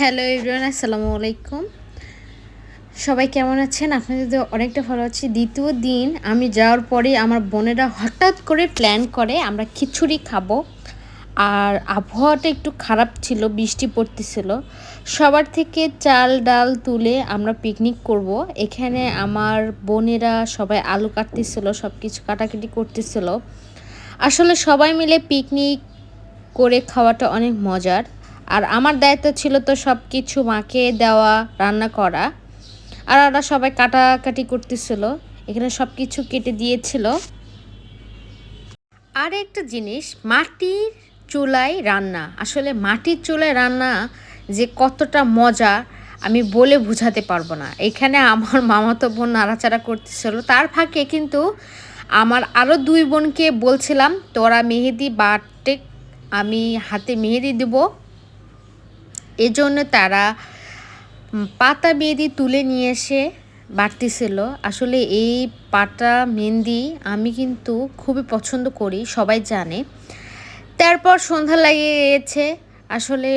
Hello everyone, আসসালামু আলাইকুম। সবাই কেমন আছেন? আপনাদের তো অনেকটা ভালো আছি। দ্বিতীয় দিন আমি যাওয়ার পরে আমার বোনেরা হঠাৎ করে প্ল্যান করে আমরা খিচুড়ি খাবো। আর আবহাওয়াটা একটু খারাপ ছিল, বৃষ্টি পড়তেছিল। সবার থেকে চাল ডাল তুলে আমরা পিকনিক করব। এখানে আমার বোনেরা সবাই আলু কাটতেছিল, সব কিছু কাটাকাটি করতেছিল। আসলে সবাই মিলে পিকনিক করে খাওয়াটা অনেক মজার। আর আমার দায়িত্ব ছিল তো সব কিছু মাকে দেওয়া, রান্না করা। আর ওরা সবাই কাটাকাটি করতেছিল, এখানে সব কিছু কেটে দিয়েছিল। আর একটা জিনিস, মাটির চুলায় রান্না, আসলে মাটির চুলায় রান্না যে কতটা মজা আমি বলে বোঝাতে পারবো না। এখানে আমার মামাতো বোন নাড়াচাড়া করতেছিল, তার ফাঁকে কিন্তু আমার আরও দুই বোনকে বলছিলাম তোরা মেহেদি বাটতে, আমি হাতে মেহেদি দেব। এজন্য তারা পাতা মেহেদি তুলে নিয়ে এসে বাটতেছিল। আসলে এই পাতা মেহেদি আমি কিন্তু খুবই পছন্দ করি, সবাই জানে। তারপর সন্ধ্যা লাগিয়ে গিয়েছে, আসলে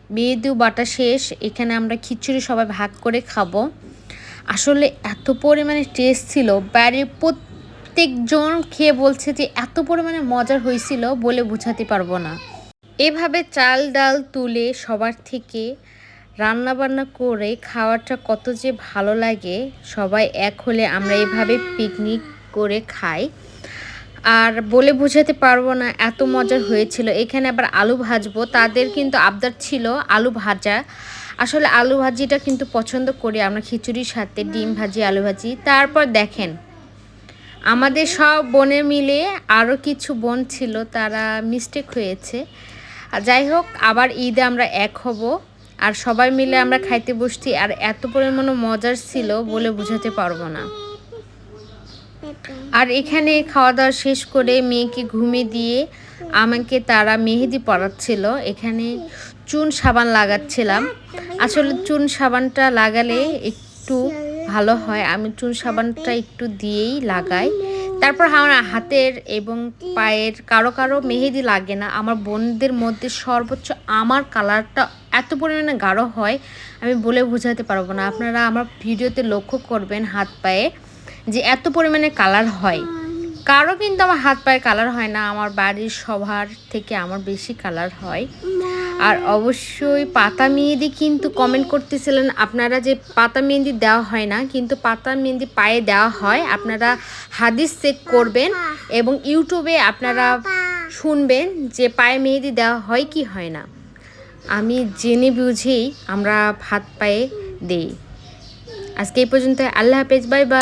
মেহেদিও বাটা শেষ। এখানে আমরা খিচুড়ি সবাই ভাগ করে খাবো। আসলে এত পরিমাণে টেস্ট ছিল, বাড়ির প্রত্যেকজন খেয়ে বলছে যে এত পরিমাণে মজার হয়েছিল বলে বোঝাতে পারবো না। এভাবে চাল ডাল তুলে সবার থেকে রান্না বান্না করে খাওয়াটা কত যে ভালো লাগে। সবাই এক হলে আমরা এভাবে পিকনিক করে খাই, আর বলে বোঝাতে পারবো না এত মজার হয়েছিল। এখানে আবার আলু ভাজবো, তাদের কিন্তু আবদার ছিল আলু ভাজা। আসলে আলু ভাজিটা কিন্তু পছন্দ করি আমরা খিচুড়ির সাথে, ডিম ভাজি, আলু ভাজি। তারপর দেখেন আমাদের সব বোনে মিলে আরও কিছু বোন ছিল, তারা মিস্টেক হয়েছে। আর যাই হোক, আবার ঈদে আমরা এক হব আর সবাই মিলে আমরা খাইতে বসছি। আর এত পরিমাণে মজার ছিল বলে বোঝাতে পারবো না। আর এখানে খাওয়া দাওয়া শেষ করে মেয়েকে ঘুমিয়ে দিয়ে আমাকে তারা মেহেদি পরাচ্ছিল। এখানে চুন সাবান লাগাচ্ছিলাম। আসলে চুন সাবানটা লাগালে একটু ভালো হয়, আমি চুন সাবানটা একটু দিয়েই লাগাই। তারপর আমার হাতের এবং পায়ের কারো কারো মেহেদি লাগে না, আমার বোনদের মধ্যে সর্বোচ্চ আমার কালারটা এত পরিমাণে গাঢ় হয় আমি বলে বোঝাতে পারবো না। আপনারা আমার ভিডিওতে লক্ষ্য করবেন হাত পায়ে যে এত পরিমাণে কালার হয়। কারো কিন্তু আমার হাত পায়ে কালার হয় না, আমার বাড়ির সবার থেকে আমার বেশি কালার হয়। আর অবশ্যই পাতা মেহেদি কিন্তু কমেন্ট করতেছিলেন আপনারা যে পাতা মেহেদি দেওয়া হয় না, কিন্তু পাতা মেহেদি পায়ে দেওয়া হয়। আপনারা হাদিস চেক করবেন এবং ইউটিউবে আপনারা শুনবেন যে পায়ে মেহেদি দেওয়া হয় কি হয় না। আমি জেনে বুঝেই আমরা হাত পায়ে দেই। আজকে এই পর্যন্ত, আল্লাহ হাফেজ, বাই বাই।